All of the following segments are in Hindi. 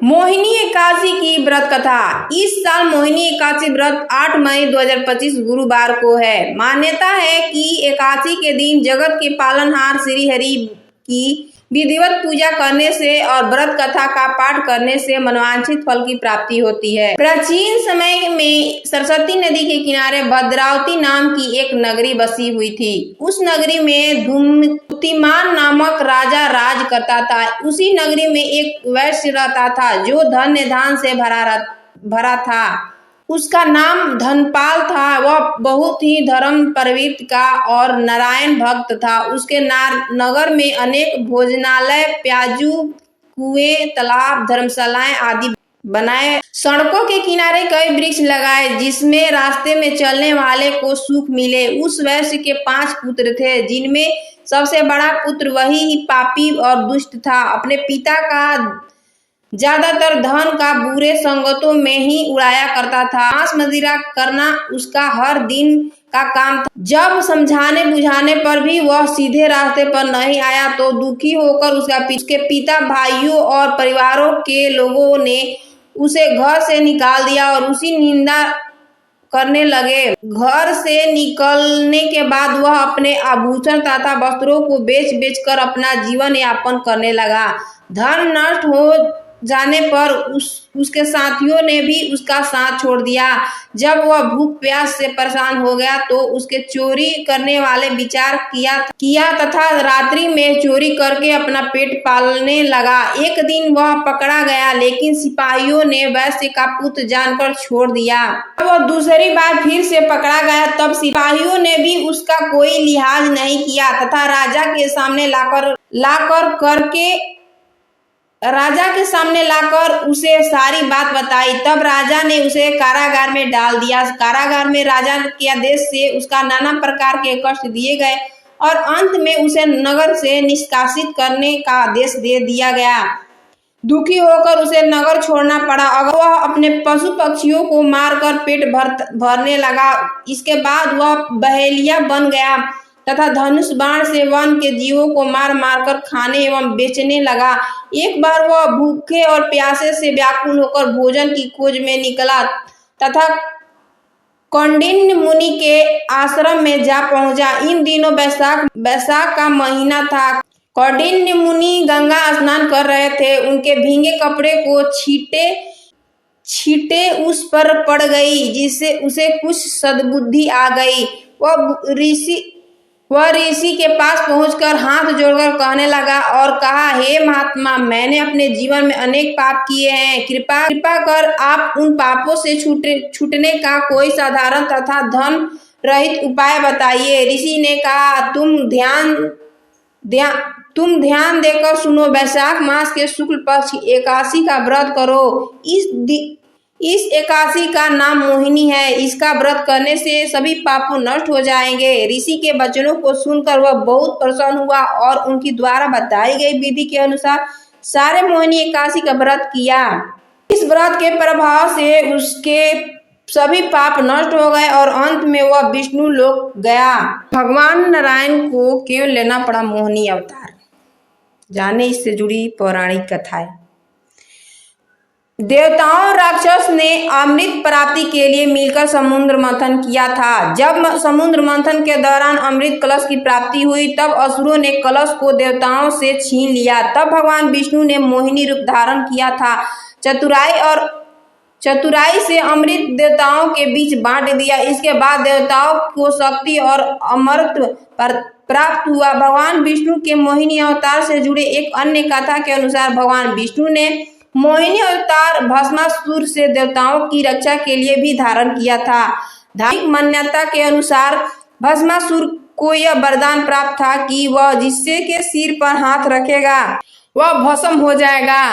मोहिनी एकादशी की व्रत कथा। इस साल मोहिनी एकादशी व्रत 8 मई 2025 गुरुवार को है। मान्यता है कि एकादशी के दिन जगत के पालनहार श्री हरि की विधिवत पूजा करने से और व्रत कथा का पाठ करने से मनवांछित फल की प्राप्ति होती है। प्राचीन समय में सरस्वती नदी के किनारे भद्रावती नाम की एक नगरी बसी हुई थी। उस नगरी में धूमतिमान नामक राजा राज करता था। उसी नगरी में एक वैश्य रहता था जो धन्य धान से भरा था। उसका नाम धनपाल था। वह बहुत ही धर्म प्रवृत्त का और नारायण भक्त था। उसके नगर में अनेक भोजनालय, प्याजू, कुएं, तालाब, धर्मशालाएं आदि बनाए। सड़कों के किनारे कई वृक्ष लगाए जिसमें रास्ते में चलने वाले को सुख मिले। उस वैश्य के 5 पुत्र थे, जिनमें सबसे बड़ा पुत्र वही पापी और दुष्ट था। अपने पिता का ज्यादातर धन का बुरे संगतों में ही उड़ाया करता था। मांस मदिरा करना उसका हर दिन का काम था। जब समझाने बुझाने पर भी वह सीधे रास्ते पर नहीं आया तो दुखी होकर उसके पिता, भाइयों और परिवारों के लोगों ने उसे घर से निकाल दिया और उसी निंदा करने लगे। घर से निकलने के बाद वह अपने आभूषण तथा वस्त्रों को बेच कर अपना जीवन यापन करने लगा। धन नष्ट हो जाने पर उसके साथियों ने भी उसका साथ छोड़ दिया। जब वह भूख प्यास से परेशान हो गया तो उसके चोरी करने वाले विचार किया तथा रात्रि में चोरी करके अपना पेट पालने लगा। एक दिन वह पकड़ा गया, लेकिन सिपाहियों ने वैश्य का पुत्र जानकर छोड़ दिया। जब वह दूसरी बार फिर से पकड़ा गया तब सिपाहियों ने भी उसका कोई लिहाज नहीं किया तथा राजा के सामने लाकर उसे सारी बात बताई। तब राजा ने उसे कारागार में डाल दिया। कारागार में राजा के आदेश से उसका नाना प्रकार के कष्ट दिए गए और अंत में उसे नगर से निष्कासित करने का आदेश दे दिया गया। दुखी होकर उसे नगर छोड़ना पड़ा। अगर वह अपने पशु पक्षियों को मारकर पेट भरने लगा। इसके बाद वह बहेलिया बन गया तथा धनुष बाण से वन के जीवों को मार कर खाने एवं बेचने लगा। एक बार वह भूखे और प्यासे से व्याकुल होकर भोजन की खोज में निकला तथा कौंडिन्य मुनि के आश्रम में जा पहुंचा। इन दिनों बैसाख का महीना था। कौंडिन्य मुनि गंगा स्नान कर रहे थे। उनके भीगे कपड़े को छींटे उस पर पड़ गई, जिससे उसे कुछ सद्बुद्धि आ गई। वह ऋषि के पास पहुंचकर हाथ जोड़कर कहने लगा और कहा, हे महात्मा, मैंने अपने जीवन में अनेक पाप किए हैं। कृपा कर आप उन पापों से छूटने का कोई साधारण तथा धन रहित उपाय बताइए। ऋषि ने कहा, तुम ध्यान देकर सुनो। वैशाख मास के शुक्ल पक्ष एकादशी का व्रत करो। इस एकादशी का नाम मोहिनी है। इसका व्रत करने से सभी पापों नष्ट हो जाएंगे। ऋषि के वचनों को सुनकर वह बहुत प्रसन्न हुआ और उनकी द्वारा बताई गई विधि के अनुसार सारे मोहिनी एकादशी का व्रत किया। इस व्रत के प्रभाव से उसके सभी पाप नष्ट हो गए और अंत में वह विष्णु लोक गया। भगवान नारायण को क्यों लेना पड़ा मोहिनी अवतार, जाने इससे जुड़ी पौराणिक कथाएं। देवताओं राक्षस ने अमृत प्राप्ति के लिए मिलकर समुद्र मंथन किया था। जब समुद्र मंथन के दौरान अमृत कलश की प्राप्ति हुई तब असुरों ने कलश को देवताओं से छीन लिया। तब भगवान विष्णु ने मोहिनी रूप धारण किया था। चतुराई से अमृत देवताओं के बीच बांट दिया। इसके बाद देवताओं को शक्ति और अमरत्व प्राप्त हुआ। भगवान विष्णु के मोहिनी अवतार से जुड़े एक अन्य कथा के अनुसार भगवान विष्णु ने मोहिनी अवतार भस्मासुर से देवताओं की रक्षा के लिए भी धारण किया था। धार्मिक मान्यता के अनुसार भस्मासुर को यह वरदान प्राप्त था कि वह जिससे के सिर पर हाथ रखेगा वह भस्म हो जाएगा।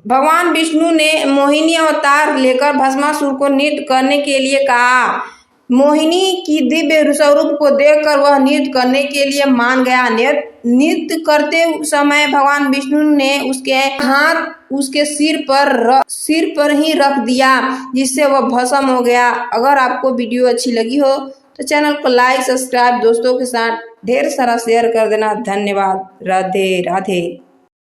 भगवान विष्णु ने मोहिनी अवतार लेकर भस्मासुर को नृत्य करने के लिए कहा। मोहिनी की दिव्य स्वरूप को देखकर वह नृत्य करने के लिए मान गया। नृत्य करते समय भगवान विष्णु ने उसके हाथ उसके सिर पर ही रख दिया, जिससे वह भस्म हो गया। अगर आपको वीडियो अच्छी लगी हो तो चैनल को लाइक, सब्सक्राइब, दोस्तों के साथ ढेर सारा शेयर कर देना। धन्यवाद। राधे राधे।